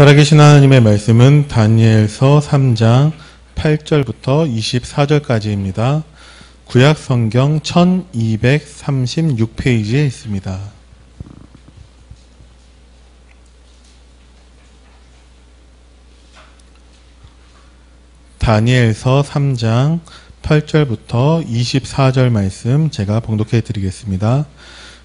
살아계신 하나님의 말씀은 다니엘서 3장 8절부터 24절까지입니다. 구약 성경 1236페이지에 있습니다. 다니엘서 3장 8절부터 24절 말씀 제가 봉독해 드리겠습니다.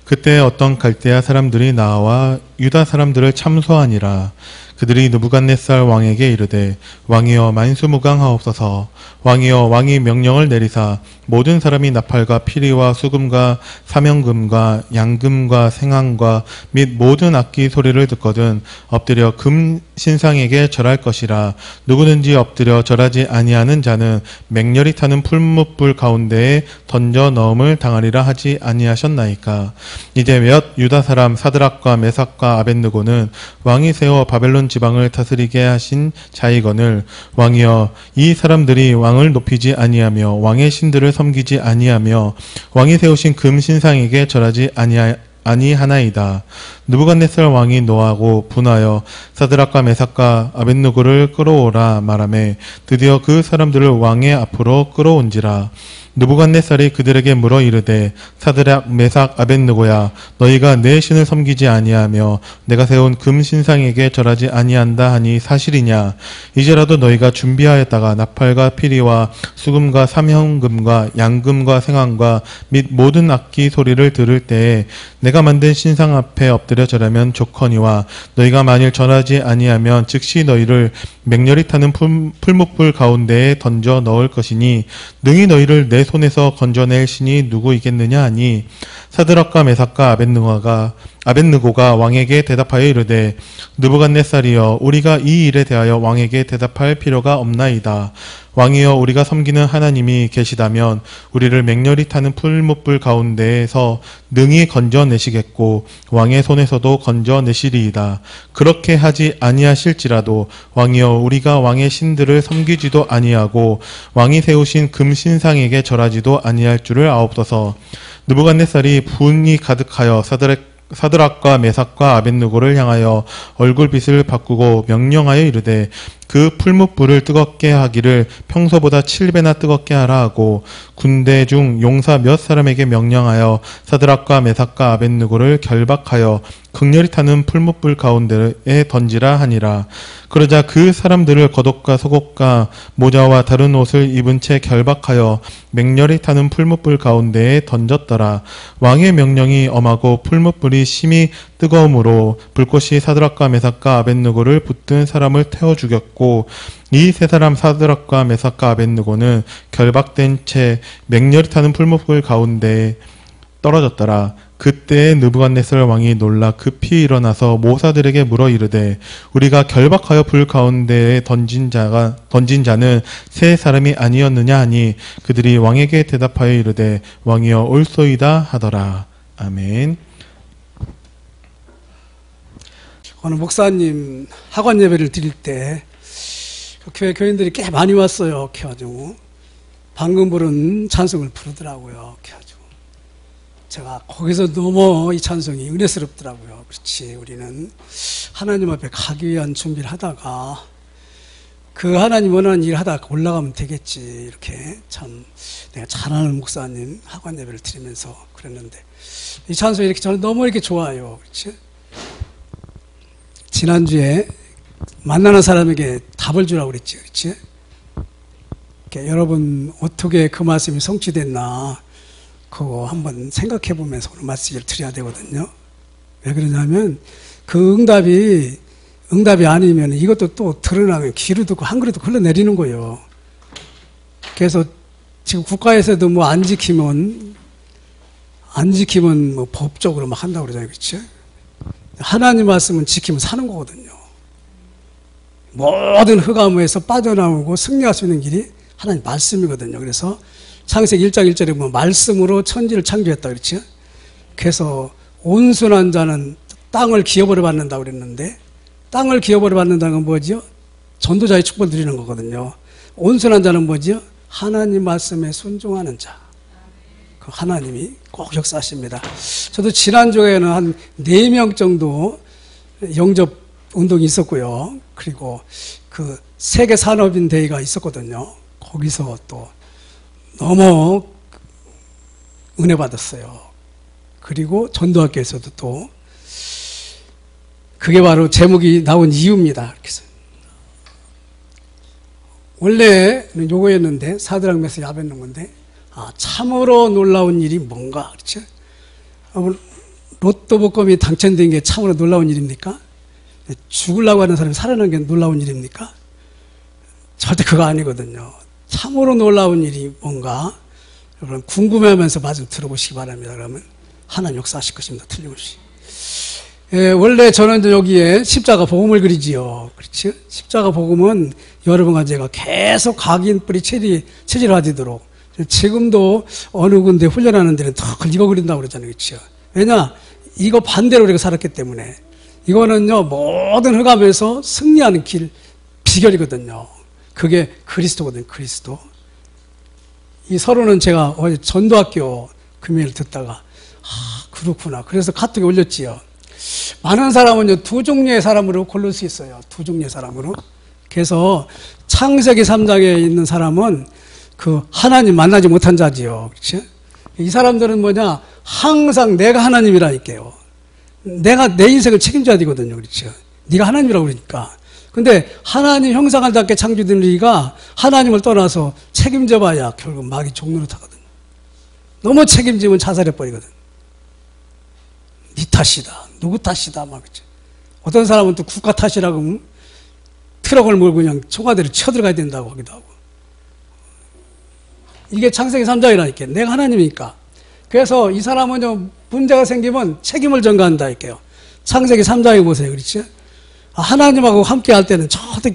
그때 어떤 갈대아 사람들이 나와 유다 사람들을 참소하니라. 그들이 느부갓네살 왕에게 이르되 왕이여 만수무강하옵소서. 왕이여 왕이 명령을 내리사 모든 사람이 나팔과 피리와 수금과 사명금과 양금과 생황과 및 모든 악기 소리를 듣거든 엎드려 금 신상에게 절할 것이라. 누구든지 엎드려 절하지 아니하는 자는 맹렬히 타는 풀무불 가운데에 던져 넣음을 당하리라 하지 아니하셨나이까. 이제 몇 유다 사람 사드락과 메삭과 아벳느고는 왕이 세워 바벨론 지방을 다스리게 하신 자이거늘 왕이여 이 사람들이 왕을 높이지 아니하며 왕의 신들을 섬기지 아니하며 왕이 세우신 금 신상에게 절하지 아니하나이다. 느부갓네살 왕이 노하고 분하여 사드락과 메삭과 아벳느고를 끌어오라 말하매 드디어 그 사람들을 왕의 앞으로 끌어온지라. 느부갓네살이 그들에게 물어 이르되 사드락 메삭 아벳느고야 너희가 내 신을 섬기지 아니하며 내가 세운 금 신상에게 절하지 아니한다 하니 사실이냐. 이제라도 너희가 준비하였다가 나팔과 피리와 수금과 삼형금과 양금과 생황과 및 모든 악기 소리를 들을 때에 내가 만든 신상 앞에 엎드려 절하면 좋거니와 너희가 만일 절하지 아니하면 즉시 너희를 맹렬히 타는 풀무불 가운데에 던져 넣을 것이니 능히 너희를 내 손에서 건져낼 신이 누구이겠느냐 하니 사드락과 메삭과 아벳느고가 왕에게 대답하여 이르되 느부갓네살이여 우리가 이 일에 대하여 왕에게 대답할 필요가 없나이다. 왕이여 우리가 섬기는 하나님이 계시다면 우리를 맹렬히 타는 풀무불 가운데에서 능히 건져내시겠고 왕의 손에서도 건져내시리이다. 그렇게 하지 아니하실지라도 왕이여 우리가 왕의 신들을 섬기지도 아니하고 왕이 세우신 금 신상에게 절하지도 아니할 줄을 아옵소서. 느부갓네살이 분이 가득하여 사드락과 메삭과 아벳느고를 향하여 얼굴빛을 바꾸고 명령하여 이르되 그 풀무불을 뜨겁게 하기를 평소보다 7배나 뜨겁게 하라 하고 군대 중 용사 몇 사람에게 명령하여 사드락과 메삭과 아벳느고를 결박하여 극렬히 타는 풀무불 가운데에 던지라 하니라. 그러자 그 사람들을 겉옷과 속옷과 모자와 다른 옷을 입은 채 결박하여 맹렬히 타는 풀무불 가운데에 던졌더라. 왕의 명령이 엄하고 풀무불이 심히 뜨거움으로 불꽃이 사드락과 메삭과 아벳느고를 붙든 사람을 태워 죽였고 이 세 사람 사드락과 메삭과 아벳느고는 결박된 채 맹렬히 타는 풀무불 가운데에 떨어졌더라. 그때 느부갓네살 왕이 놀라 급히 일어나서 모사들에게 물어 이르되 우리가 결박하여 불 가운데에 던진 자는 세 사람이 아니었느냐 하니 그들이 왕에게 대답하여 이르되 왕이여 옳소이다 하더라. 아멘. 오늘 목사님 학원 예배를 드릴 때 교회 교인들이 꽤 많이 왔어요. 그래가지고 방금 부른 찬송을 부르더라고요. 그래가지고 제가 거기서 너무 이 찬송이 은혜스럽더라고요. 그렇지, 우리는 하나님 앞에 가기 위한 준비를 하다가 그 하나님 원하는 일을 하다가 올라가면 되겠지, 이렇게 참 내가 잘하는 목사님 학원 예배를 드리면서 그랬는데 이 찬송이 이렇게 저는 너무 이렇게 좋아요. 그렇지? 지난주에 만나는 사람에게 답을 주라고 그랬지, 그렇지? 여러분 어떻게 그 말씀이 성취됐나 그거 한번 생각해 보면서 오늘 말씀을 드려야 되거든요. 왜 그러냐면 그 응답이 아니면 이것도 또 드러나면 귀로 듣고 한 그릇도 흘러내리는 거예요. 그래서 지금 국가에서도 뭐 안 지키면 뭐 법적으로 막 한다고 그러잖아요, 그렇지? 하나님 말씀은 지키면 사는 거거든요. 모든 흑암에서 빠져나오고 승리할 수 있는 길이 하나님 말씀이거든요. 그래서 창세기 1장 1절에 보면 말씀으로 천지를 창조했다 그렇죠? 그래서 온순한 자는 땅을 기업으로 받는다고 그랬는데 땅을 기업으로 받는다는 건 뭐죠? 전도자의 축복을 드리는 거거든요. 온순한 자는 뭐죠? 하나님 말씀에 순종하는 자. 그 하나님이 꼭 역사하십니다. 저도 지난주에는 한 4명 정도 영접 운동이 있었고요. 그리고 그 세계 산업인 대회가 있었거든요. 거기서 또 너무 은혜 받았어요. 그리고 전도학교에서도 또 그게 바로 제목이 나온 이유입니다. 그래서 원래는 요거였는데 사드락 메삭 아벳느고인데 참으로 놀라운 일이 뭔가 그렇죠? 로또 복권이 당첨된 게 참으로 놀라운 일입니까? 죽으려고 하는 사람이 살아나는 게 놀라운 일입니까? 절대 그거 아니거든요. 참으로 놀라운 일이 뭔가 여러분 궁금해하면서 말씀 들어보시기 바랍니다. 그러면 하나님 역사하실 것입니다. 틀림없이. 원래 저는 여기에 십자가 복음을 그리지요. 그렇죠? 십자가 복음은 여러분과 제가 계속 각인 뿌리 체질화되도록 지금도 어느 군데 훈련하는 데는 더 이거 그린다고 그러잖아요. 그렇죠? 왜냐? 이거 반대로 우리가 살았기 때문에 이거는요 모든 흑암에서 승리하는 길 비결이거든요. 그게 그리스도거든요. 그리스도. 이 서로는 제가 어제 전도학교 금요일 듣다가 그렇구나. 그래서 카톡에 올렸지요. 많은 사람은요 두 종류의 사람으로 고를 수 있어요. 두 종류의 사람으로. 그래서 창세기 3장에 있는 사람은 그 하나님 만나지 못한 자지요. 그렇지? 이 사람들은 뭐냐? 항상 내가 하나님이라니까요. 내가 내 인생을 책임져야 되거든요. 그렇죠? 네가 하나님이라고 그러니까. 근데 하나님 형상을 닮게 창조된 우리가 하나님을 떠나서 책임져 봐야 결국 마귀 종로를 타거든요. 너무 책임지면 자살해버리거든. 네 탓이다. 누구 탓이다. 막 그렇죠? 어떤 사람은 또 국가 탓이라고 하면 트럭을 몰고 그냥 청와대를 쳐들어가야 된다고 하기도 하고. 이게 창세기 3장이라니까. 내가 하나님이니까. 그래서 이 사람은 문제가 생기면 책임을 전가한다 할게요. 창세기 3장에 보세요. 그렇지? 하나님하고 함께 할 때는 저도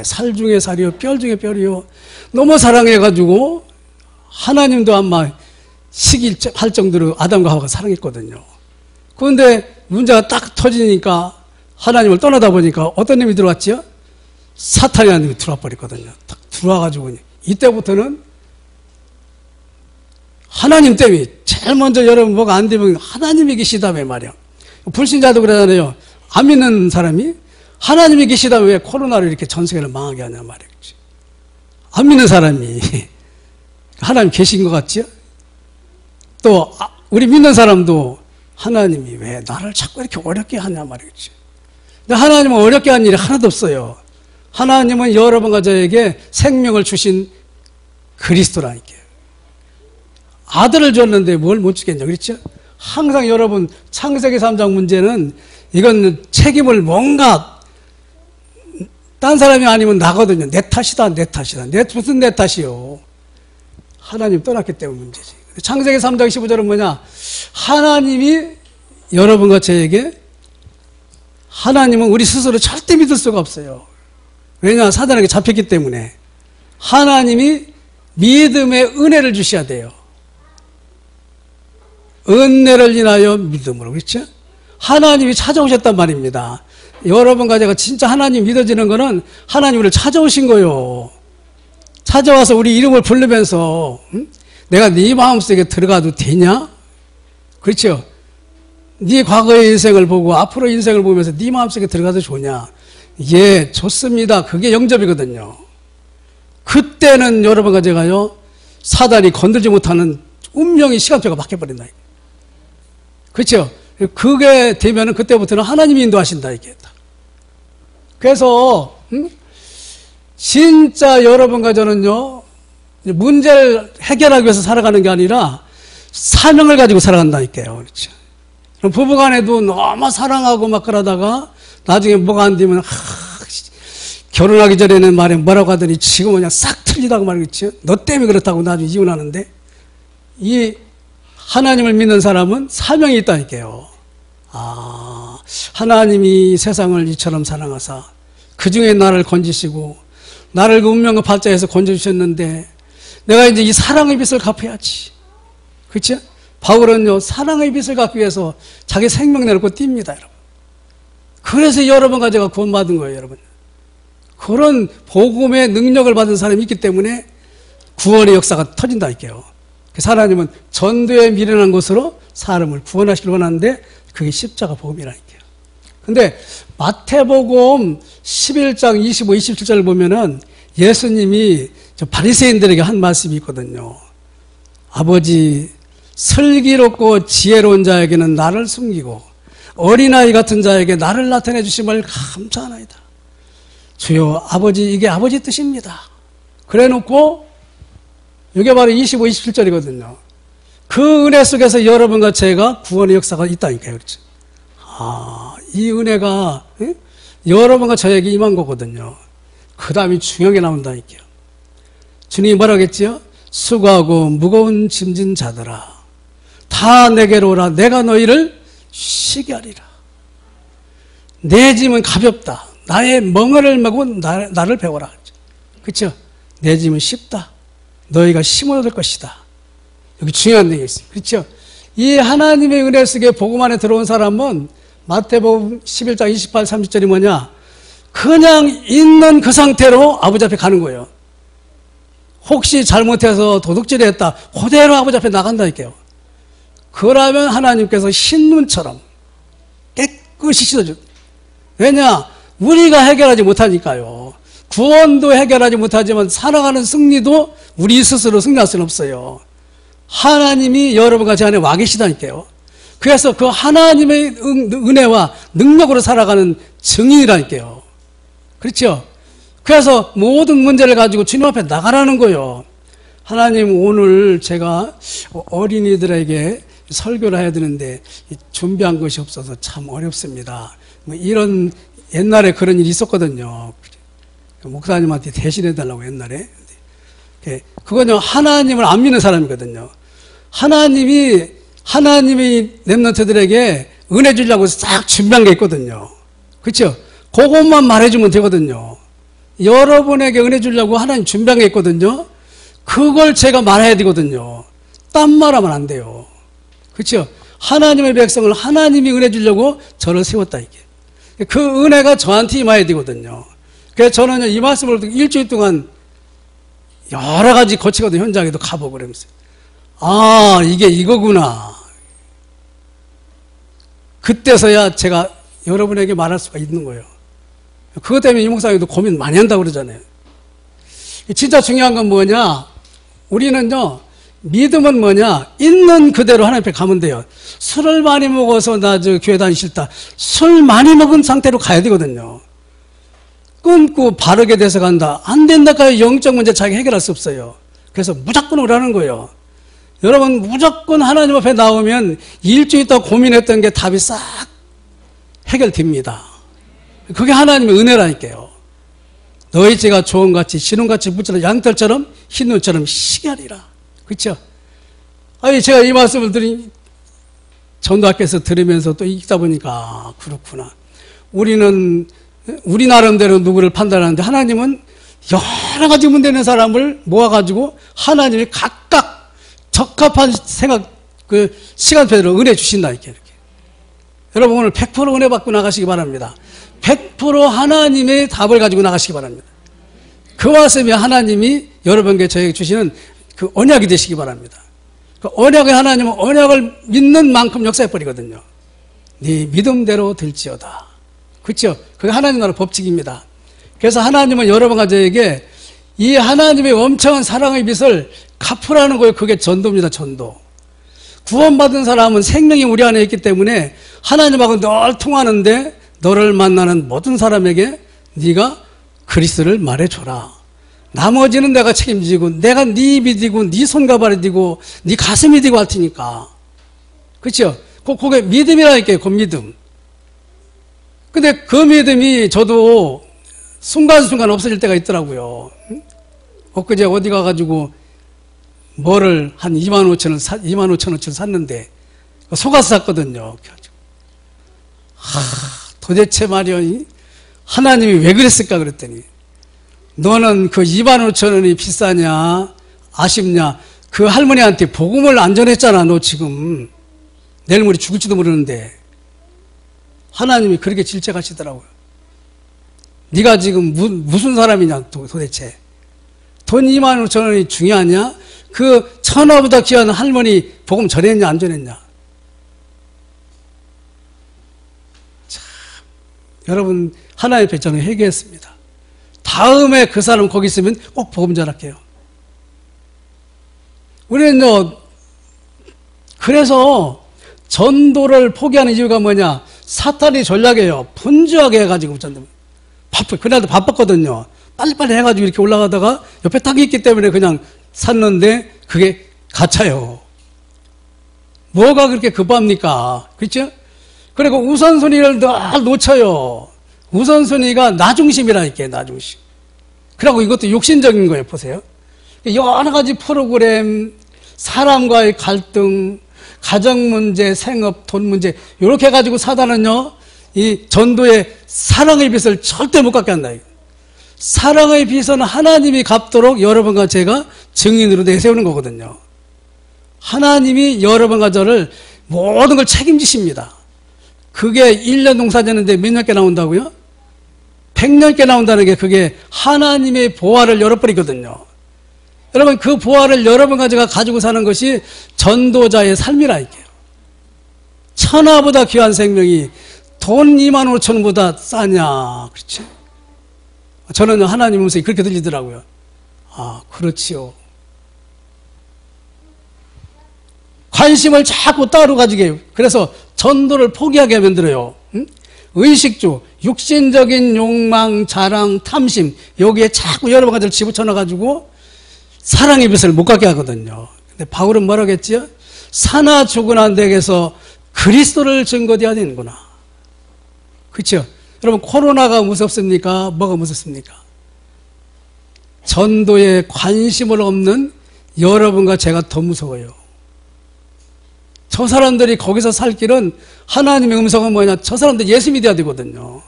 살 중에 살이요, 뼈 중에 뼈리요. 너무 사랑해가지고 하나님도 아마 시기할 정도로 아담과 하와가 사랑했거든요. 그런데 문제가 딱 터지니까 하나님을 떠나다 보니까 어떤 놈이 들어왔지요? 사탄이 하나님이 들어와 버렸거든요. 딱 들어와가지고 이때부터는 하나님 때문에 제일 먼저 여러분 뭐가 안 되면 하나님이 계시다며 말이야. 불신자도 그러잖아요. 안 믿는 사람이 하나님이 계시다면 왜 코로나를 이렇게 전 세계를 망하게 하냐 말이지. 안 믿는 사람이 하나님 계신 것 같지요? 또 우리 믿는 사람도 하나님이 왜 나를 자꾸 이렇게 어렵게 하냐 말이지. 근데 하나님은 어렵게 한 일이 하나도 없어요. 하나님은 여러분과 저에게 생명을 주신 그리스도라니까요. 아들을 줬는데 뭘 못 주겠냐 그랬죠? 항상 여러분 창세기 3장 문제는 이건 책임을 뭔가 딴 사람이 아니면 나거든요. 내 탓이다 내 탓이다. 무슨 내 탓이요. 하나님 떠났기 때문에 문제지. 창세기 3장 15절은 뭐냐? 하나님이 여러분과 저에게 하나님은 우리 스스로 절대 믿을 수가 없어요. 왜냐? 사단에게 잡혔기 때문에 하나님이 믿음의 은혜를 주셔야 돼요. 은혜를 인하여 믿음으로. 그렇죠? 하나님이 찾아오셨단 말입니다. 여러분과 제가 진짜 하나님 믿어지는 거는 하나님 우리를 찾아오신 거요. 찾아와서 우리 이름을 부르면서 내가 네 마음속에 들어가도 되냐? 그렇죠? 네 과거의 인생을 보고 앞으로 인생을 보면서 네 마음속에 들어가도 좋냐? 예, 좋습니다. 그게 영접이거든요. 그때는 여러분과 제가요 사단이 건들지 못하는 운명의 시간표가 바뀌어버린다. 그렇죠? 그게 되면은 그때부터는 하나님이 인도하신다 이게. 그래서 진짜 여러분과 저는요 문제를 해결하기 위해서 살아가는 게 아니라 사명을 가지고 살아간다니까요. 그렇죠? 그럼 부부간에도 너무 사랑하고 막 그러다가 나중에 뭐가 안 되면 결혼하기 전에는 말에 뭐라고 하더니 지금은 그냥 싹 틀리다고 말이겠죠. 너 때문에 그렇다고 나중에 이혼하는데 이 하나님을 믿는 사람은 사명이 있다니까요. 하나님이 세상을 이처럼 사랑하사 그 중에 나를 건지시고 나를 그 운명과 발자에서 건져주셨는데 내가 이제 이 사랑의 빚을 갚아야지. 그렇죠? 바울은요 사랑의 빚을 갚기 위해서 자기 생명 내놓고 뜁니다. 여러분. 그래서 여러분과 제가 구원받은 거예요. 여러분. 그런 복음의 능력을 받은 사람이 있기 때문에 구원의 역사가 터진다니까요. 그래서 하나님은 전도에 미련한 것으로 사람을 구원하시길 원하는데 그게 십자가 복음이라니까요. 근데 마태복음 11장 25, 27절을 보면은 예수님이 저 바리새인들에게 한 말씀이 있거든요. 아버지, 슬기롭고 지혜로운 자에게는 나를 숨기고 어린아이 같은 자에게 나를 나타내 주심을 감사하나이다. 주여, 아버지, 이게 아버지 뜻입니다. 그래 놓고 이게 바로 25, 27절이거든요. 그 은혜 속에서 여러분과 제가 구원의 역사가 있다니까요. 그렇죠? 이 은혜가 여러분과 저에게 임한 거거든요. 그 다음이 중요하게 나온다니까요. 주님이 뭐라고 했지요? 수고하고 무거운 짐진 자들아, 다 내게로 오라. 내가 너희를 쉬게 하리라. 내 짐은 가볍다. 나의 멍에를 메고 나를 배워라. 그렇죠? 내 짐은 쉽다. 너희가 힘을 얻을 것이다. 여기 중요한 얘기가 있어요. 그렇죠? 이 하나님의 은혜 속에 복음 안에 들어온 사람은 마태복음 11장 28, 30절이 뭐냐? 그냥 있는 그 상태로 아버지 앞에 가는 거예요. 혹시 잘못해서 도둑질을 했다. 그대로 아버지 앞에 나간다니까요. 그러면 하나님께서 신문처럼 깨끗이 씻어줘. 왜냐? 우리가 해결하지 못하니까요. 구원도 해결하지 못하지만 살아가는 승리도 우리 스스로 승리할 수는 없어요. 하나님이 여러분과 제 안에 와 계시다니까요. 그래서 그 하나님의 은혜와 능력으로 살아가는 증인이라니까요. 그렇죠? 그래서 모든 문제를 가지고 주님 앞에 나가라는 거예요. 하나님, 오늘 제가 어린이들에게 설교를 해야 되는데 준비한 것이 없어서 참 어렵습니다. 뭐 이런 옛날에 그런 일이 있었거든요. 목사님한테 대신해달라고 옛날에. 그거는 하나님을 안 믿는 사람이거든요. 하나님이 렘넌트들에게 은혜 주려고 싹 준비한 게 있거든요. 그렇죠? 그것만 말해주면 되거든요. 여러분에게 은혜 주려고 하나님 준비한 게 있거든요. 그걸 제가 말해야 되거든요. 딴 말하면 안 돼요. 그렇죠? 하나님의 백성을 하나님이 은혜 주려고 저를 세웠다 이게. 그 은혜가 저한테 임해야 되거든요. 그래서 저는 이 말씀을 듣고 일주일 동안 여러 가지 거치거든. 현장에도 가보고 그러면서 이게 이거구나. 그때서야 제가 여러분에게 말할 수가 있는 거예요. 그것 때문에 이 목사님도 고민 많이 한다고 그러잖아요. 진짜 중요한 건 뭐냐? 우리는요, 믿음은 뭐냐? 있는 그대로 하나님 앞에 가면 돼요. 술을 많이 먹어서 나 교회 다니기 싫다. 술 많이 먹은 상태로 가야 되거든요. 끊고 바르게 돼서 간다. 안 된다까지 영적 문제 자기 해결할 수 없어요. 그래서 무조건 오라는 거예요. 여러분, 무조건 하나님 앞에 나오면 일주일 동안 고민했던 게 답이 싹 해결됩니다. 그게 하나님의 은혜라니까요. 너희 죄가 조은같이 신혼같이 묻혀라 양털처럼 흰 눈처럼 시게 하리라. 그렇죠? 제가 이 말씀을 전도학교에서 들으면서 또 읽다 보니까 그렇구나. 우리는 우리 나름대로 누구를 판단하는데 하나님은 여러 가지 문제 있는 사람을 모아가지고 하나님이 각각 적합한 시간표대로 은혜 주신다 이렇게. 여러분 오늘 100% 은혜 받고 나가시기 바랍니다. 100% 하나님의 답을 가지고 나가시기 바랍니다. 그 말씀이 하나님이 여러분께 저에게 주시는 그 언약이 되시기 바랍니다. 그 언약의 하나님은 언약을 믿는 만큼 역사해버리거든요. 네 믿음대로 될지어다. 그렇죠? 그게 하나님 나라 법칙입니다. 그래서 하나님은 여러분과 저에게 이 하나님의 엄청난 사랑의 빛을 갚으라는 거예요. 그게 전도입니다. 전도. 구원받은 사람은 생명이 우리 안에 있기 때문에 하나님하고 늘 통하는데 너를 만나는 모든 사람에게 네가 그리스도를 말해줘라. 나머지는 내가 책임지고 내가 네 입이 되고 네 손과 발이 되고 네 가슴이 되고 할 테니까. 그렇죠? 그게 믿음이라니까요. 그 믿음. 근데 그 믿음이 저도 순간순간 없어질 때가 있더라고요. 엊그제 어디 가가지고 뭐를 한 25,000원어치를 샀는데 속아서 샀거든요. 도대체 말이야 하나님이 왜 그랬을까 그랬더니 너는 그 25,000원이 비싸냐 아쉽냐 그 할머니한테 복음을 안 전했잖아. 너 지금 내일 모레 죽을지도 모르는데 하나님이 그렇게 질책하시더라고요. 네가 지금 무슨 사람이냐 도대체. 돈 25,000원이 중요하냐? 그 천하보다 귀한 할머니 복음 전했냐 안 전했냐? 참 여러분 하나님의 배짱을 회개했습니다. 다음에 그 사람 거기 있으면 꼭 복음 전할게요. 우리는요, 그래서 전도를 포기하는 이유가 뭐냐? 사탄이 전략이에요. 분주하게 해가지고 전도. 그날도 바빴거든요. 빨리빨리 해가지고 이렇게 올라가다가 옆에 땅이 있기 때문에 그냥 샀는데 그게 가차요. 뭐가 그렇게 급합니까? 그렇죠? 그리고 우선순위를 늘 놓쳐요. 우선순위가 나중심이라니까요, 나중심. 그리고 이것도 욕심적인 거예요, 보세요. 여러 가지 프로그램, 사람과의 갈등, 가정 문제, 생업, 돈 문제, 이렇게 해가지고 사단은요, 이 전도의 사랑의 빛을 절대 못 갖게 한다. 사랑의 빛은 하나님이 갚도록 여러분과 제가 증인으로 내세우는 거거든요. 하나님이 여러분과 저를 모든 걸 책임지십니다. 그게 1년 농사 짓는데 몇 년께 나온다고요? 100년께 나온다는 게 그게 하나님의 보화를 열어버리거든요. 여러분 그 보화를 여러분과 제가 가지고 사는 것이 전도자의 삶이라니까요. 천하보다 귀한 생명이 돈 2만 5천 원보다 싸냐. 그렇지? 저는 하나님 음성이 그렇게 들리더라고요. 아, 그렇지요. 관심을 자꾸 따로 가지게 해요. 그래서 전도를 포기하게 만들어요. 응? 의식주, 육신적인 욕망, 자랑, 탐심, 여기에 자꾸 여러 가지를 집어쳐넣어가지고 사랑의 빛을 못 갖게 하거든요. 근데 바울은 뭐라고 했지요? 사나 죽으나 내게서 그리스도를 증거해야 되는구나. 그렇죠? 여러분 코로나가 무섭습니까? 뭐가 무섭습니까? 전도에 관심을 없는 여러분과 제가 더 무서워요. 저 사람들이 거기서 살 길은 하나님의 음성은 뭐냐? 저 사람들 예수 믿어야 되거든요.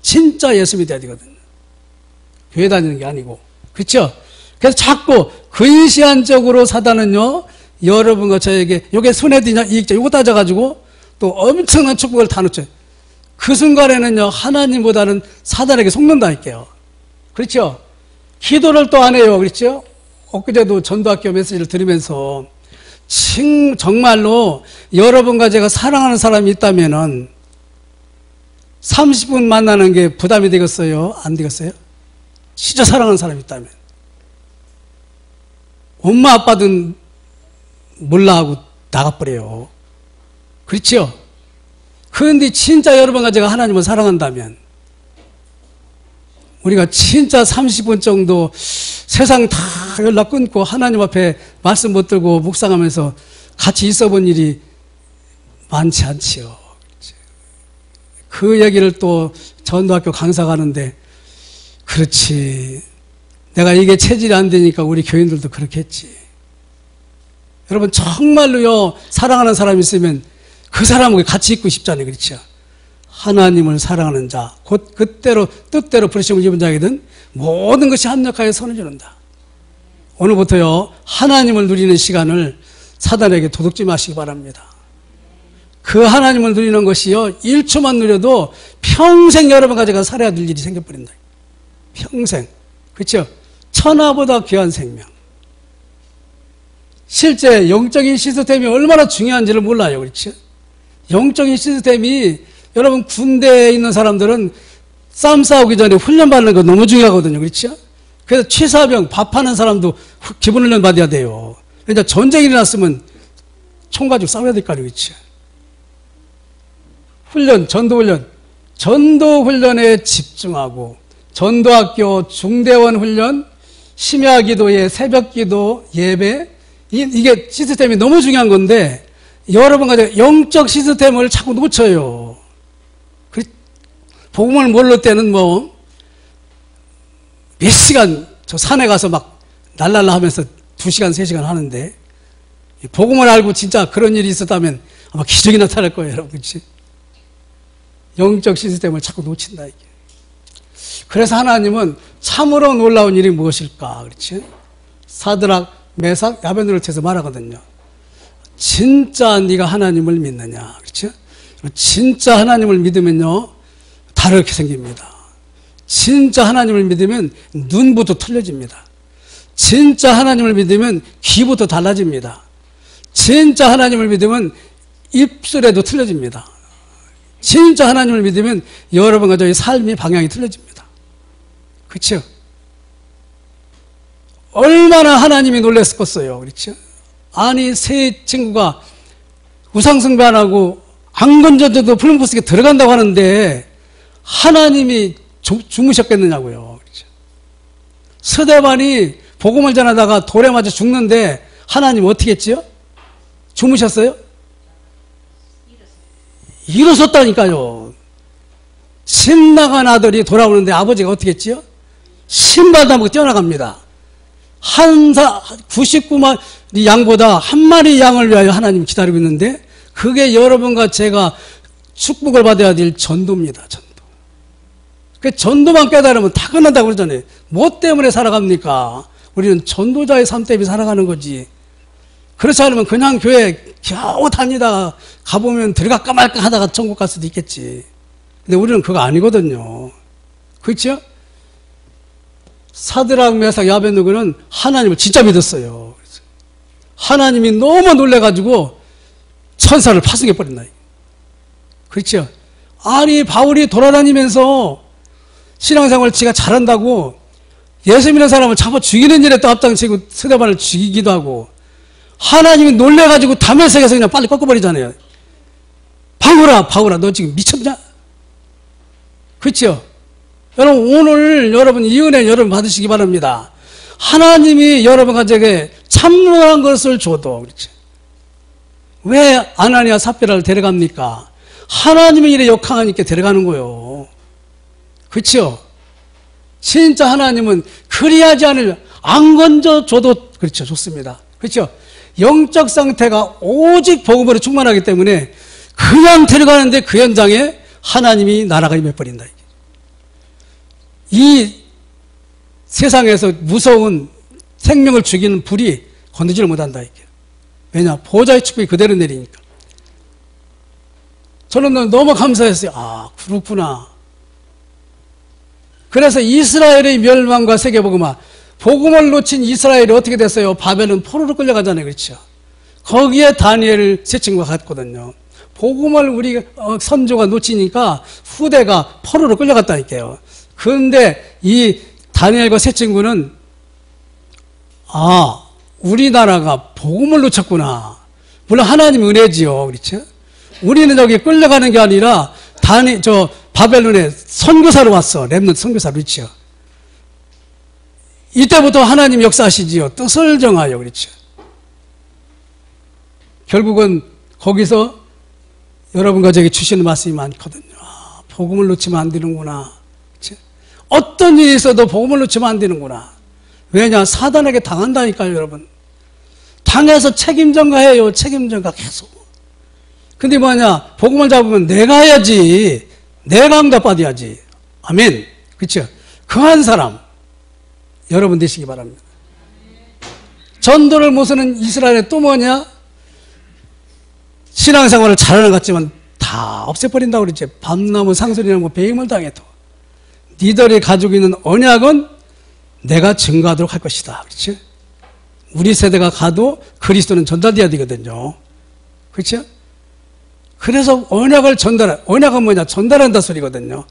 진짜 예수 믿어야 되거든요. 교회 다니는 게 아니고. 그렇죠? 그래서 자꾸 근시안적으로 사단은요, 여러분과 저에게 이게 손해되냐 이익자 이거 따져가지고 또 엄청난 축복을 다 놓쳐요. 그 순간에는요, 하나님보다는 사단에게 속는다니까요. 그렇죠? 기도를 또 안 해요. 그렇죠? 엊그제도 전도학교 메시지를 들으면서 정말로 여러분과 제가 사랑하는 사람이 있다면은 30분 만나는 게 부담이 되겠어요? 안 되겠어요? 진짜 사랑하는 사람이 있다면. 엄마 아빠든 몰라 하고 나가버려요. 그렇죠? 그런데 진짜 여러분과 제가 하나님을 사랑한다면 우리가 진짜 30분 정도 세상 다 연락 끊고 하나님 앞에 말씀 못 들고 묵상하면서 같이 있어 본 일이 많지 않지요. 그 얘기를 또 전도학교 강사 가는데 그렇지. 내가 이게 체질이 안 되니까 우리 교인들도 그렇게 했지. 여러분 정말로요 사랑하는 사람이 있으면 그 사람하고 같이 있고 싶잖아요. 그렇죠? 하나님을 사랑하는 자, 곧 그때로 뜻대로 부르심을 입은 자에게는 모든 것이 합력하여 선을 주는다. 오늘부터요 하나님을 누리는 시간을 사단에게 도둑지 마시기 바랍니다. 그 하나님을 누리는 것이요 1초만 누려도 평생 여러분과 제가 살아야 될 일이 생겨버린다. 평생. 그렇죠? 천하보다 귀한 생명. 실제 영적인 시스템이 얼마나 중요한지를 몰라요. 그렇죠? 영적인 시스템이 여러분 군대에 있는 사람들은 싸움 싸우기 전에 훈련받는 거 너무 중요하거든요. 그렇죠? 그래서 취사병 밥하는 사람도 기본훈련 받아야 돼요. 그러니까 전쟁이 일어났으면 총 가지고 싸워야 될 거 아니에요. 그렇죠? 훈련, 전도훈련에 집중하고 전도학교, 중대원 훈련, 심야기도에 새벽기도, 예배 이게 시스템이 너무 중요한 건데 여러분과 영적 시스템을 자꾸 놓쳐요. 복음을 모를 때는 뭐 몇 시간 저 산에 가서 막 날랄라 하면서 2시간, 3시간 하는데 복음을 알고 진짜 그런 일이 있었다면 아마 기적이 나타날 거예요. 여러분. 그렇지? 영적 시스템을 자꾸 놓친다. 이게. 그래서 하나님은 참으로 놀라운 일이 무엇일까? 그렇지? 사드락, 메삭, 야베느고를 쳐서 말하거든요. 진짜 네가 하나님을 믿느냐? 그렇죠? 진짜 하나님을 믿으면요 다르게 생깁니다. 진짜 하나님을 믿으면 눈부터 틀려집니다. 진짜 하나님을 믿으면 귀부터 달라집니다. 진짜 하나님을 믿으면 입술에도 틀려집니다. 진짜 하나님을 믿으면 여러분과 저희 삶의 방향이 틀려집니다. 그렇죠? 얼마나 하나님이 놀랐겠어요. 그렇죠? 아니 새 친구가 우상숭배하고 안 건져도 풀무속에 들어간다고 하는데 하나님이 주무셨겠느냐고요. 그렇죠? 스데반이 복음을 전하다가 돌에 맞아 죽는데 하나님 어떻게 했지요? 주무셨어요? 일어섰다니까요. 신나간 아들이 돌아오는데 아버지가 어떻게 했지요? 신발 다먹고 뛰어나갑니다. 99만 양보다 한 마리 양을 위하여 하나님 기다리고 있는데 그게 여러분과 제가 축복을 받아야 될 전도입니다. 전도. 그 전도만 깨달으면 다 끝난다고 그러잖아요. 뭐 때문에 살아갑니까? 우리는 전도자의 삶 때문에 살아가는 거지. 그렇지 않으면 그냥 교회 겨우 다니다가 가보면 들어갈까 말까 하다가 천국 갈 수도 있겠지. 근데 우리는 그거 아니거든요. 그렇죠? 사드락, 메삭, 야베느고는 하나님을 진짜 믿었어요. 하나님이 너무 놀래가지고 천사를 파송해버린다. 그렇죠? 아니 바울이 돌아다니면서 신앙생활을 지가 잘한다고 예수 믿는 사람을 잡아 죽이는 일에 또 앞장치고 스데반을 죽이기도 하고 하나님이 놀래가지고 다메섹에서 그냥 빨리 꺾어버리잖아요. 바울아 너 지금 미쳤냐? 그렇죠? 여러분 오늘 여러분 이 은혜 여러분 받으시기 바랍니다. 하나님이 여러분 가정에 참노한 것을 줘도 그렇죠? 왜 아나니아 삽비라를 데려갑니까? 하나님의 일에 역항하니까 데려가는 거예요. 그렇죠? 진짜 하나님은 그리하지 않으면 안 건져줘도 그렇죠. 좋습니다. 그렇죠? 영적 상태가 오직 복음으로 충만하기 때문에 그냥 데려가는데 그 현장에 하나님이 나라가 임해버린다. 이 세상에서 무서운 생명을 죽이는 불이 건드지를 못한다. 왜냐? 보좌의 축복이 그대로 내리니까. 저는 너무 감사했어요. 아, 그렇구나. 그래서 이스라엘의 멸망과 세계복음화, 복음을 놓친 이스라엘이 어떻게 됐어요? 바벨론 포로로 끌려가잖아요. 그렇죠? 거기에 다니엘 세 친구가 갔거든요. 복음을 우리 선조가 놓치니까 후대가 포로로 끌려갔다니까요. 그런데 이 다니엘과 세 친구는 아, 우리나라가 복음을 놓쳤구나. 물론 하나님 은혜지요. 그렇죠? 우리는 여기 끌려가는 게 아니라 바벨론에 선교사로 왔어. 렘넌트 선교사로. 그렇죠? 이때부터 하나님 역사하시지요. 뜻을 정하여. 그렇죠? 결국은 거기서 여러분과 저에게 주시는 말씀이 많거든요. 아, 복음을 놓치면 안 되는구나. 그렇죠? 어떤 일이 있어도 복음을 놓치면 안 되는구나. 왜냐? 사단에게 당한다니까요, 여러분. 당해서 책임전가해요. 책임전가 계속. 근데 뭐냐? 복음을 잡으면 내가 해야지. 내가 응답받아야지. 아멘. 그렇죠? 그 한 사람 여러분 되시기 바랍니다. 전도를 모서는 이스라엘에 또 뭐냐? 신앙생활을 잘하는 것 같지만 다 없애버린다고 그러죠. 밤나무 상소리나무 배임을 당해도 니들이 가지고 있는 언약은 내가 증거하도록 할 것이다. 그렇죠? 우리 세대가 가도 그리스도는 전달돼야 되거든요. 그렇죠? 그래서 언약을 언약은 뭐냐? 전달한다 소리거든요.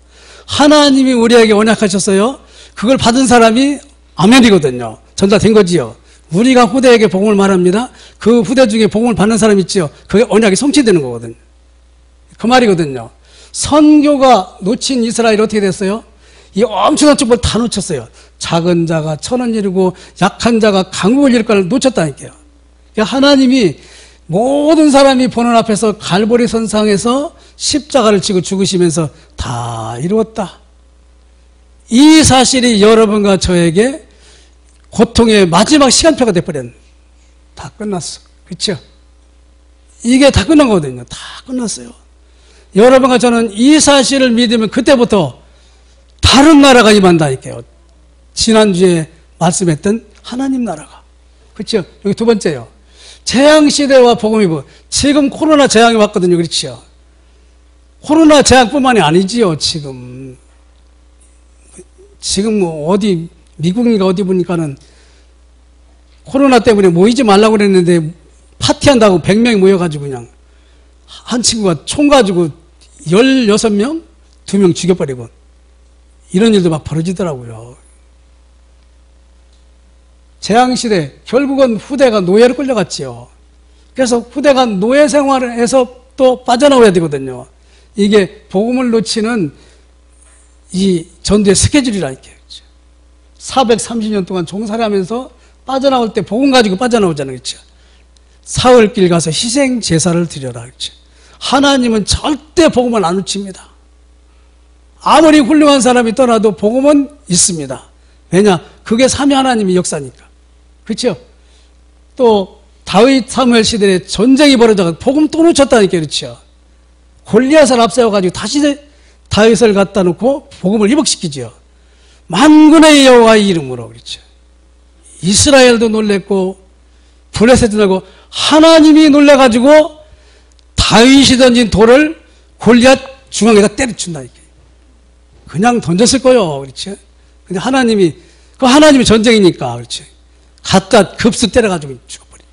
하나님이 우리에게 언약하셨어요. 그걸 받은 사람이 아멘이거든요. 전달된 거지요. 우리가 후대에게 복음을 말합니다. 그 후대 중에 복음을 받는 사람이 있지요. 그게 언약이 성취되는 거거든요. 그 말이거든요. 선교가 놓친 이스라엘이 어떻게 됐어요? 이 엄청난 축복을 다 놓쳤어요. 작은 자가 천을 이루고 약한 자가 강국을 이룰 걸 놓쳤다니까요. 그러니까 하나님이 모든 사람이 보는 앞에서 갈보리 선상에서 십자가를 지고 죽으시면서 다 이루었다. 이 사실이 여러분과 저에게 고통의 마지막 시간표가 돼버렸네. 다 끝났어. 그렇죠? 이게 다 끝난 거거든요. 다 끝났어요. 여러분과 저는 이 사실을 믿으면 그때부터 다른 나라가 임한다니까요. 지난주에 말씀했던 하나님 나라가. 그렇죠? 여기 두 번째요. 재앙시대와 복음이 지금 코로나 재앙이 왔거든요. 그렇죠? 코로나 재앙뿐만이 아니지요. 지금 뭐 어디 미국인가 어디 보니까는 코로나 때문에 모이지 말라고 그랬는데 파티한다고 100명이 모여가지고 그냥 한 친구가 총 가지고 16명, 2명 죽여버리고 이런 일도 막 벌어지더라고요. 재앙시대 결국은 후대가 노예로 끌려갔지요. 그래서 후대가 노예 생활을 해서 또 빠져나와야 되거든요. 이게 복음을 놓치는 이 전도의 스케줄이라니까요. 430년 동안 종살이 하면서 빠져나올 때 복음 가지고 빠져나오잖아요. 그렇죠? 사흘길 가서 희생 제사를 드려라. 그렇죠? 하나님은 절대 복음을 안 놓칩니다. 아무리 훌륭한 사람이 떠나도 복음은 있습니다. 왜냐? 그게 삼위 하나님의 역사니까. 그렇죠? 또 다윗 사무엘 시대에 전쟁이 벌어져서 복음 또 놓쳤다니까. 그렇죠? 골리앗을 앞세워가지고 다시 다윗을 갖다 놓고 복음을 회복시키죠. 만군의 여호와의 이름으로. 그렇죠? 이스라엘도 놀랬고 블레셋도 놀고 하나님이 놀래가지고 다윗이 던진 돌을 골리앗 중앙에다 때려준다니까. 그냥 던졌을 거예요. 그렇죠? 근데 하나님이 전쟁이니까. 그렇죠? 갖다 급수 때려가지고 죽어버려.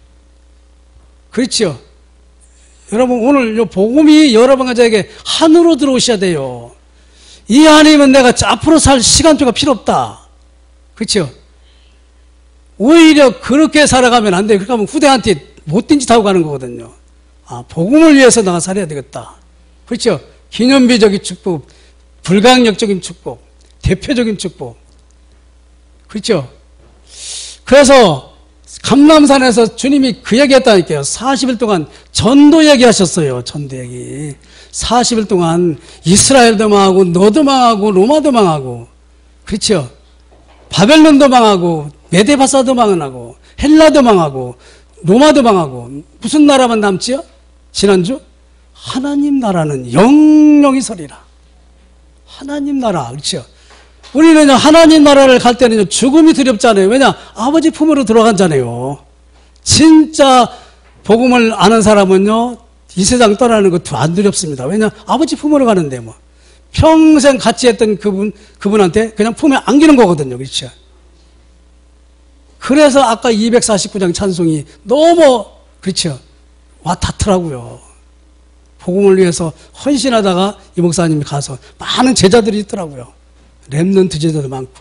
그렇죠? 여러분, 오늘 이 복음이 여러분 가정에게 한으로 들어오셔야 돼요. 이 하나님은 내가 앞으로 살 시간표가 필요 없다. 그렇죠? 오히려 그렇게 살아가면 안 돼요. 그렇게 하면 후대한테 못된 짓 하고 가는 거거든요. 아, 복음을 위해서 내가 살아야 되겠다. 그렇죠? 기념비적인 축복, 불강력적인 축복, 대표적인 축복. 그렇죠? 그래서 감람산에서 주님이 그 얘기 했다니까요. 40일 동안 전도 얘기하셨어요. 전도 얘기. 40일 동안 이스라엘도 망하고 너도 망하고 로마도 망하고, 그렇죠? 바벨론도 망하고 메데바사도 망하고 헬라도 망하고 로마도 망하고 무슨 나라만 남지요? 지난주 하나님 나라는 영영이 서리라. 하나님 나라. 그렇죠? 우리는 하나님 나라를 갈 때는 죽음이 두렵잖아요. 왜냐? 아버지 품으로 들어간잖아요. 진짜 복음을 아는 사람은요, 이 세상 떠나는 것도 안 두렵습니다. 왜냐? 아버지 품으로 가는데 뭐. 평생 같이 했던 그분한테 그냥 품에 안기는 거거든요. 그렇죠? 그래서 아까 249장 찬송이 너무, 그렇죠? 와 닿더라고요. 복음을 위해서 헌신하다가 이 목사님이 가서 많은 제자들이 있더라고요. 렘넌트 제자도 많고.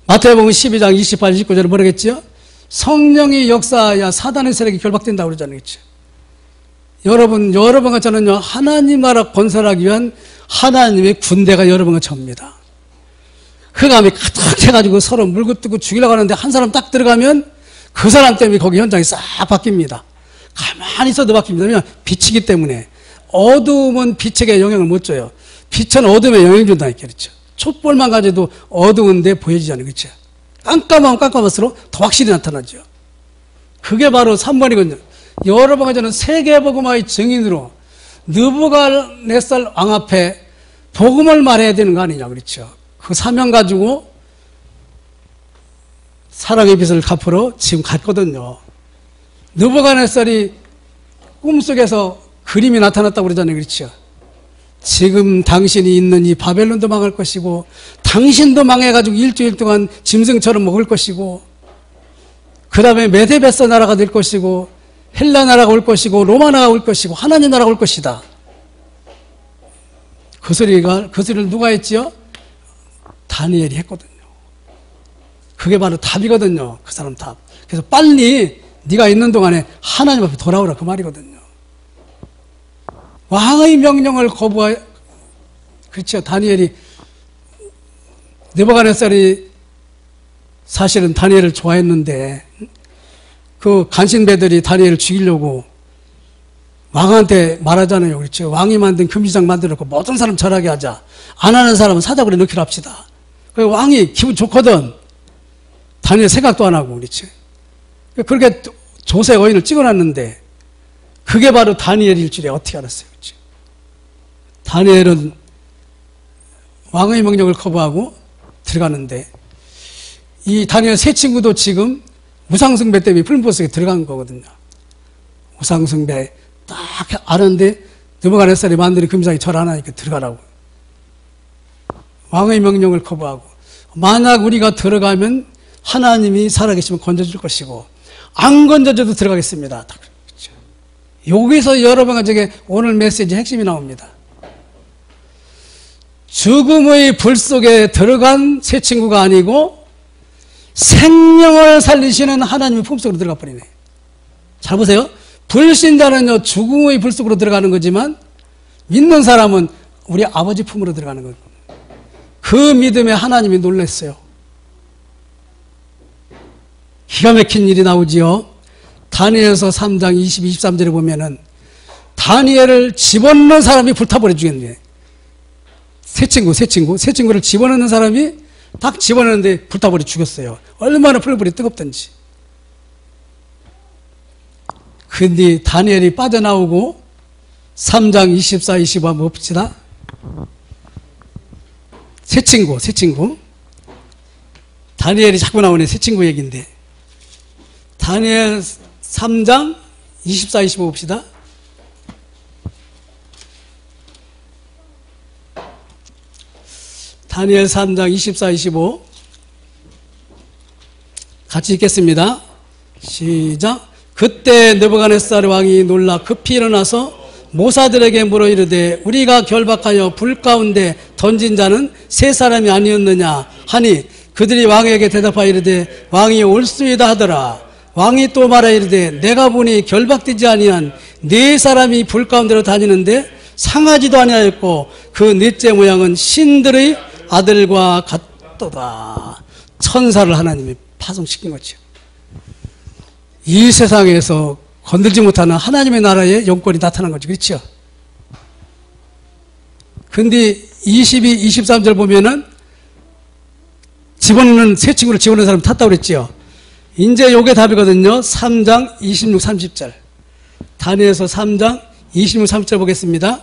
마태복음 12장 28, 29절에 뭐라겠죠? 성령의 역사야 사단의 세력이 결박된다고 그러잖아요. 그렇죠? 여러분 같잖아요. 하나님 나라 건설하기 위한 하나님의 군대가 여러분과 접니다. 흑암이 가득해가지고 서로 물고 뜯고 죽이려고 하는데 한 사람 딱 들어가면 그 사람 때문에 거기 현장이 싹 바뀝니다. 가만히 있어도 바뀝니다. 왜냐하면 빛이기 때문에. 어두움은 빛에게 영향을 못 줘요. 빛은 어둠에 영향을 준다니까. 그렇죠? 촛불만 가져도 어두운데 보여지잖아요. 그렇죠? 깜깜하면 깜깜할수록 더 확실히 나타나죠. 그게 바로 3번이거든요. 여러분과 저는 세계복음화의 증인으로 느부갓네살 왕 앞에 복음을 말해야 되는 거 아니냐. 그렇죠? 그 사명 가지고 사랑의 빛을 갚으러 지금 갔거든요. 느부갓네살이 꿈속에서 그림이 나타났다고 그러잖아요. 그렇죠? 지금 당신이 있는 이 바벨론도 망할 것이고 당신도 망해가지고 일주일 동안 짐승처럼 먹을 것이고 그 다음에 메데베스 나라가 될 것이고 헬라 나라가 올 것이고 로마 나라가 올 것이고 하나님 나라가 올 것이다. 그 소리를 누가 했지요? 다니엘이 했거든요. 그게 바로 답이거든요. 그 사람 답. 그래서 빨리 네가 있는 동안에 하나님 앞에 돌아오라 그 말이거든요. 왕의 명령을 거부하, 그렇죠. 다니엘이, 느부갓네살이 사실은 다니엘을 좋아했는데, 그 간신배들이 다니엘을 죽이려고 왕한테 말하잖아요. 그렇죠. 왕이 만든 금시장 만들어놓고 모든 사람 절하게 하자. 안 하는 사람은 사자굴에 넣기로 합시다. 그 왕이 기분 좋거든. 다니엘 생각도 안 하고, 그렇죠. 그렇게 조세 어인을 찍어놨는데, 그게 바로 다니엘일 줄에 어떻게 알았어요? 그렇죠? 다니엘은 왕의 명령을 거부하고 들어가는데 이 다니엘 세 친구도 지금 우상숭배 때문에 풀무불 속에 들어간 거거든요. 우상숭배 딱 아는데 느부갓네살이 만드는 금상에 절 안 하니까 들어가라고. 왕의 명령을 거부하고 만약 우리가 들어가면 하나님이 살아계시면 건져줄 것이고 안 건져줘도 들어가겠습니다. 여기서 여러분과 저게 오늘 메시지 핵심이 나옵니다. 죽음의 불 속에 들어간 새 친구가 아니고 생명을 살리시는 하나님의 품속으로 들어가 버리네. 잘 보세요. 불신자는요, 죽음의 불 속으로 들어가는 거지만 믿는 사람은 우리 아버지 품으로 들어가는 거예요. 그 믿음에 하나님이 놀랐어요. 기가 막힌 일이 나오지요. 다니엘서 3장 22, 23절에 보면은 다니엘을 집어넣는 사람이 불타버려 주겠네. 새 친구를 집어넣는 사람이 딱 집어넣는데 불타버려 죽였어요. 얼마나 풀불이 뜨겁던지. 근데 다니엘이 빠져나오고 3장 24, 25 한번 봅시다. 새 친구. 다니엘이 자꾸 나오네. 새 친구 얘기인데. 다니엘 3장 24, 25 봅시다. 다니엘 3장 24, 25 같이 읽겠습니다. 시작. 그때 느부갓네살 왕이 놀라 급히 일어나서 모사들에게 물어 이르되 우리가 결박하여 불 가운데 던진 자는 세 사람이 아니었느냐 하니 그들이 왕에게 대답하여 이르되 왕이 옳소이다 하더라. 왕이 또 말하 이르되 내가 보니 결박되지 아니한 네 사람이 불 가운데로 다니는데 상하지도 아니하였고 그 넷째 모양은 신들의 아들과 같도다. 천사를 하나님이 파송시킨 거죠. 이 세상에서 건들지 못하는 하나님의 나라의 영권이 나타난 거죠. 그렇죠? 근데 22, 23절 보면은 집어넣는 새 친구를 집어넣는 사람 탔다고 그랬죠. 이제 요게 답이거든요. 3장 26, 30절. 다니엘서 3장 26, 30절 보겠습니다.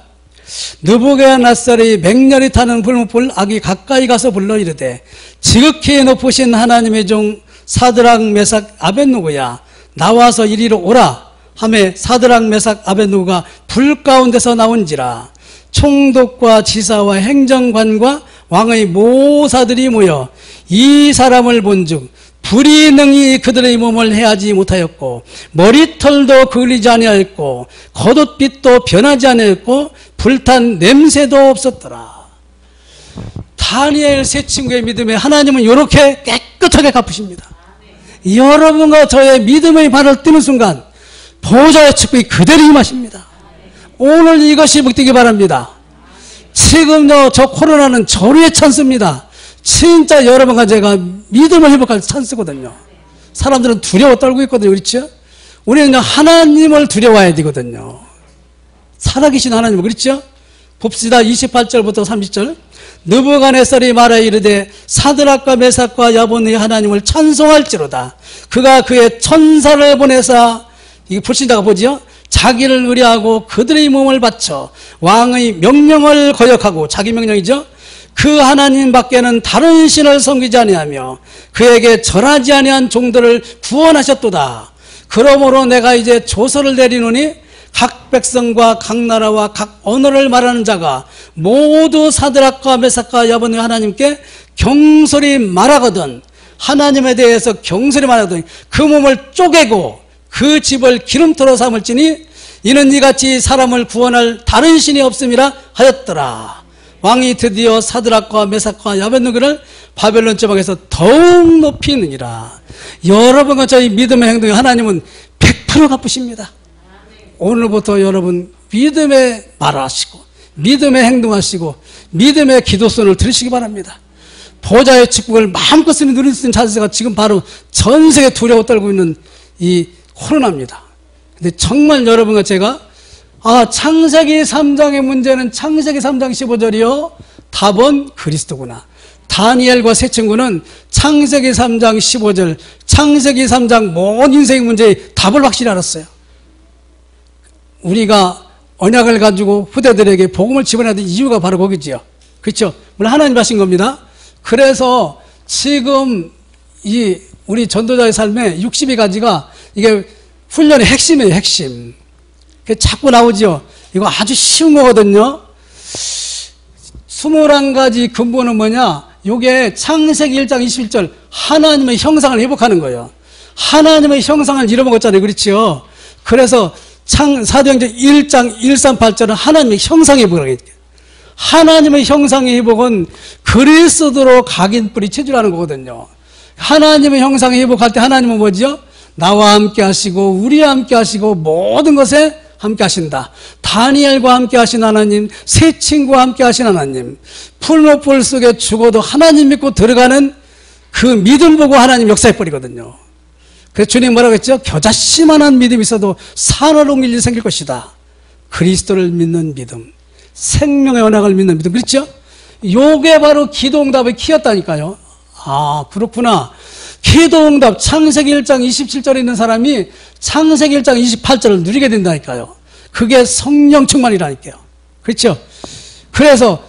느부갓네살이 맹렬히 타는 불문불 악이 가까이 가서 불러 이르되 지극히 높으신 하나님의 종 사드락 메삭 아벳느고야 나와서 이리로 오라 하매 사드락 메삭 아벳느고가 불 가운데서 나온지라 총독과 지사와 행정관과 왕의 모사들이 모여 이 사람을 본즉 불이 능히 그들의 몸을 해하지 못하였고 머리털도 그을리지 아니하였고 겉옷빛도 변하지 아니하였고 불탄 냄새도 없었더라. 다니엘 새 친구의 믿음에 하나님은 이렇게 깨끗하게 갚으십니다. 여러분과 저의 믿음의 발을 뜨는 순간 보좌의 축복이 그대로 임하십니다. 오늘 이것이 복되기 바랍니다. 지금요 저 코로나는 조류의 찬스입니다. 진짜 여러분과 제가 믿음을 회복할 찬스거든요. 사람들은 두려워 떨고 있거든요. 그렇죠? 우리는 하나님을 두려워해야 되거든요. 살아계신 하나님을. 그렇죠? 봅시다. 28절부터 30절. 느부갓네살이 말하 이르되 사드락과 메삭과 야본의 하나님을 찬송할지로다. 그가 그의 천사를 보내사, 이게 불신자가 보지요? 자기를 의뢰하고 그들의 몸을 바쳐 왕의 명령을 거역하고, 자기 명령이죠? 그 하나님 밖에는 다른 신을 섬기지 아니하며 그에게 절하지 아니한 종들을 구원하셨도다. 그러므로 내가 이제 조서를 내리노니 각 백성과 각 나라와 각 언어를 말하는 자가 모두 사드락과 메삭과 야본의 하나님께 경솔히 말하거든, 하나님에 대해서 경솔히 말하거든 그 몸을 쪼개고 그 집을 기름터로 삼을지니 이는 이같이 사람을 구원할 다른 신이 없음이라 하였더라. 왕이 드디어 사드락과 메삭과 아벳느고를 바벨론 지방에서 더욱 높이느니라. 여러분과 저희 믿음의 행동에 하나님은 100% 갚으십니다. 오늘부터 여러분 믿음의 말하시고 믿음의 행동하시고 믿음의 기도선을 들으시기 바랍니다. 보좌의 축복을 마음껏 누릴 수 있는 자세가 지금 바로 전 세계 두려워 떨고 있는 이 코로나입니다. 근데 정말 여러분과 제가 창세기 3장의 문제는 창세기 3장 15절이요 답은 그리스도구나. 다니엘과 새 친구는 창세기 3장 15절, 창세기 3장 모든 인생의 문제의 답을 확실히 알았어요. 우리가 언약을 가지고 후대들에게 복음을 집어내야 될 이유가 바로 거기지요. 그렇죠? 물론 하나님 하신 겁니다. 그래서 지금 이 우리 전도자의 삶에 62가지가 이게 훈련의 핵심이에요. 핵심. 자꾸 나오죠. 이거 아주 쉬운 거거든요. 21가지 근본은 뭐냐? 이게 창세기 1장 21절 하나님의 형상을 회복하는 거예요. 하나님의 형상을 잃어먹었잖아요. 그렇죠? 그래서 사도행전 1장 138절은 하나님의 형상회복이라고 했죠. 하나님의 형상회복은 그리스도로 각인 뿌리 체질하는 거거든요. 하나님의 형상회복할 때 하나님은 뭐죠? 나와 함께 하시고 우리와 함께 하시고 모든 것에 함께 하신다. 다니엘과 함께 하신 하나님, 새 친구와 함께 하신 하나님, 풀목불 속에 죽어도 하나님 믿고 들어가는 그 믿음 보고 하나님 역사해 버리거든요. 그래서 주님 뭐라고 했죠? 겨자씨만한 믿음이 있어도 산호롱 일이 생길 것이다. 그리스도를 믿는 믿음, 생명의 언약을 믿는 믿음. 그렇죠? 요게 바로 기도응답의 키였다니까요. 아, 그렇구나. 기도응답 창세기 1장 27절에 있는 사람이 창세기 1장 28절을 누리게 된다니까요. 그게 성령 충만이라니까요. 그렇죠? 그래서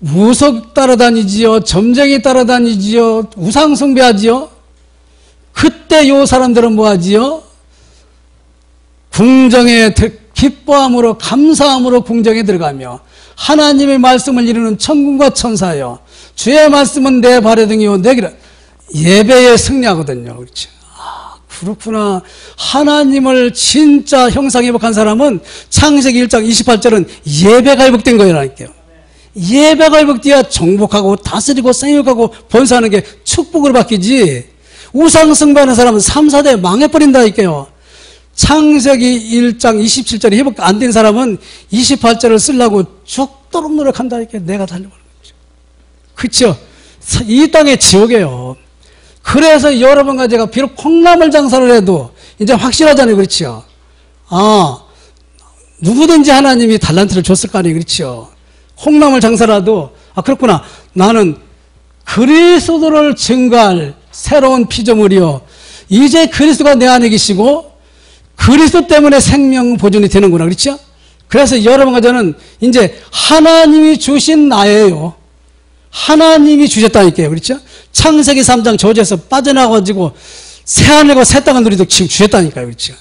무속 따라다니지요, 점쟁이 따라다니지요, 우상 숭배하지요. 그때 요 사람들은 뭐하지요? 궁정에 기뻐함으로 감사함으로 궁정에 들어가며 하나님의 말씀을 이루는 천군과 천사여 주의 말씀은 내 발의 등이요 내 길은 예배에 승리하거든요. 그렇죠? 아, 그렇구나. 하나님을 진짜 형상회복한 사람은 창세기 1장 28절은 예배가 회복된 거라니까요. 예배가 회복돼야 정복하고 다스리고 생육하고 번사하는 게 축복으로 바뀌지, 우상 숭배하는 사람은 3, 4대 망해버린다니까요. 창세기 1장 27절이 회복 안 된 사람은 28절을 쓰려고 죽도록 노력한다니까요. 내가 달려가는 거죠. 그렇죠? 이 땅의 지옥이에요. 그래서 여러분과 제가 비록 콩나물 장사를 해도 이제 확실하잖아요. 그렇죠? 아, 누구든지 하나님이 달란트를 줬을 거 아니에요. 그렇죠? 콩나물 장사라도, 아, 그렇구나. 나는 그리스도를 증거할 새로운 피조물이요. 이제 그리스도가 내 안에 계시고 그리스도 때문에 생명 보존이 되는구나. 그렇죠? 그래서 여러분과 저는 이제 하나님이 주신 나예요. 하나님이 주셨다니까요. 그렇죠? 창세기 3장 저주에서 빠져나가가지고 새하늘과 새 땅을 누리도록 지금 주셨다니까요. 그렇죠?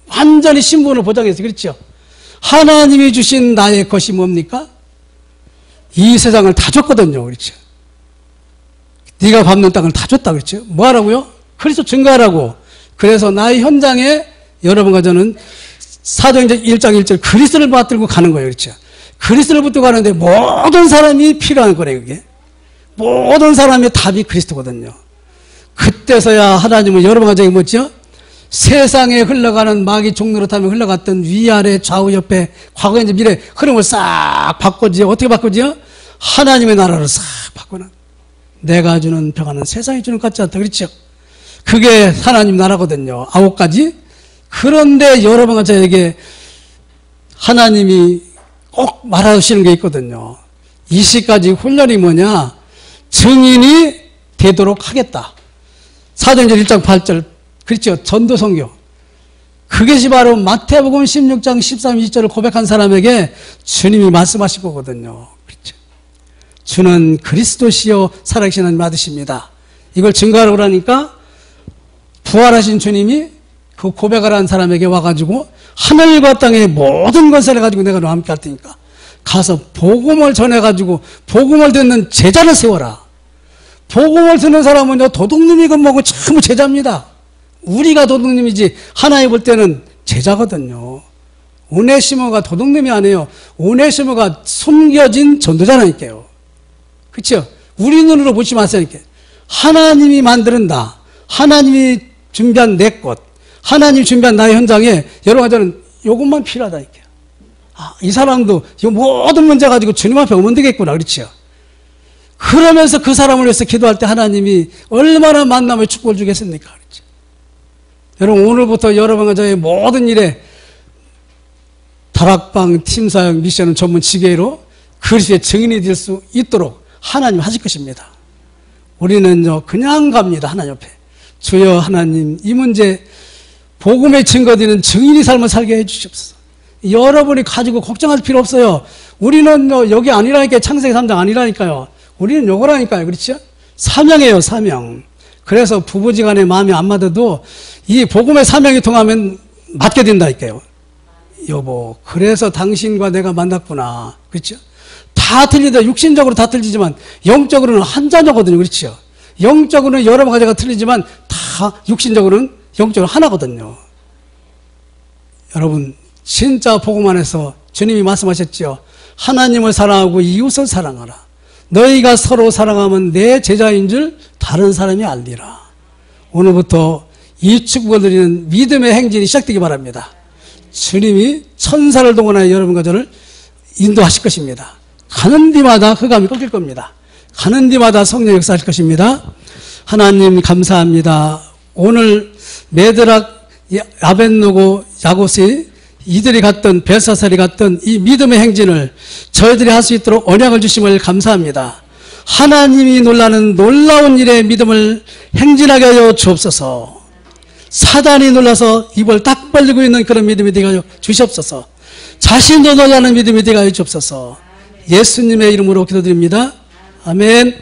완전히 신분을 보장해서. 그렇죠? 하나님이 주신 나의 것이 뭡니까? 이 세상을 다 줬거든요. 그렇죠? 네가 밟는 땅을 다 줬다. 그렇죠? 뭐 하라고요? 그리스도 증거하라고. 그래서 나의 현장에 여러분과 저는 사도행전 1장 1절 그리스도를 받들고 가는 거예요. 그렇죠? 그리스도를 붙들고 가는데 모든 사람이 필요한 거래요. 그게 모든 사람의 답이 그리스도거든요. 그때서야 하나님은 여러분과 저에게 뭐죠? 세상에 흘러가는 마귀 종로로 타면 흘러갔던 위아래 좌우 옆에 과거 이제 미래 흐름을 싹 바꾸지요. 어떻게 바꾸지요? 하나님의 나라를 싹 바꾸는, 내가 주는 평안은 세상이 주는 것 같지 않다. 그렇죠? 그게 하나님 나라거든요. 9가지. 그런데 여러분과 저에게 하나님이 꼭 말하시는 게 있거든요. 20가지 훈련이 뭐냐? 증인이 되도록 하겠다. 사도행전 1장 8절. 그렇죠? 전도 선교. 그것이 바로 마태복음 16장 13, 20절을 고백한 사람에게 주님이 말씀하실 거거든요. 그렇죠? 주는 그리스도시요 살아계신 하나님 아드십니다. 이걸 증거하라고 그러니까 부활하신 주님이 그 고백하라는 사람에게 와가지고 하늘과 땅의 모든 것을 해가지고 내가 너와 함께 할 테니까 가서 복음을 전해가지고 복음을 듣는 제자를 세워라. 복음을 듣는 사람은요, 도둑놈이건 뭐고 전부 제자입니다. 우리가 도둑놈이지 하나님 볼 때는 제자거든요. 오네시모가 도둑놈이 아니에요. 오네시모가 숨겨진 전도자라니까요. 그렇죠? 우리 눈으로 보지 마세요. 이렇게 하나님이 만드는 나, 하나님이 준비한 내 것, 하나님이 준비한 나의 현장에 여러 가지는 이것만 필요하다니까요. 아, 이 사람도 이 모든 문제 가지고 주님 앞에 오면 되겠구나. 그렇죠? 그러면서 그 사람을 위해서 기도할 때 하나님이 얼마나 만남의 축복을 주겠습니까? 그렇죠? 여러분, 오늘부터 여러분과 저의 모든 일에 다락방 팀사역 미션은 전문 지게로 그리스도의 증인이 될 수 있도록 하나님 하실 것입니다. 우리는요, 그냥 갑니다. 하나님 옆에. 주여 하나님, 이 문제 복음의 증거되는 증인이 삶을 살게 해주시옵소서. 여러분이 가지고 걱정할 필요 없어요. 우리는 여기 아니라니까요. 창세기 3장 아니라니까요. 우리는 요거라니까요. 그렇죠? 사명이에요. 사명. 그래서 부부지간에 마음이 안 맞아도 이 복음의 사명이 통하면 맞게 된다니까요. 여보, 그래서 당신과 내가 만났구나. 그렇죠? 다 틀리다. 육신적으로 다 틀리지만 영적으로는 한 자녀거든요. 그렇죠? 영적으로는 여러 가지가 틀리지만 다 육신적으로는 영적으로 하나거든요. 여러분, 진짜 복음 안에서 주님이 말씀하셨지요. 하나님을 사랑하고 이웃을 사랑하라. 너희가 서로 사랑하면 내 제자인 줄 다른 사람이 알리라. 오늘부터 이 축복을 드리는 믿음의 행진이 시작되기 바랍니다. 주님이 천사를 동원하여 여러분과 저를 인도하실 것입니다. 가는 데마다 흑암이 꺾일 겁니다. 가는 데마다 성령 역사하실 것입니다. 하나님 감사합니다. 오늘 메드락, 아벳노고, 야고시 이들이 갔던 벨사살이 갔던 이 믿음의 행진을 저희들이 할 수 있도록 언약을 주심을 감사합니다. 하나님이 놀라는 놀라운 일에 믿음을 행진하게 하여 주옵소서. 사단이 놀라서 입을 딱 벌리고 있는 그런 믿음이 되게 하여 주시옵소서. 자신도 놀라는 믿음이 되게 하여 주옵소서. 예수님의 이름으로 기도드립니다. 아멘.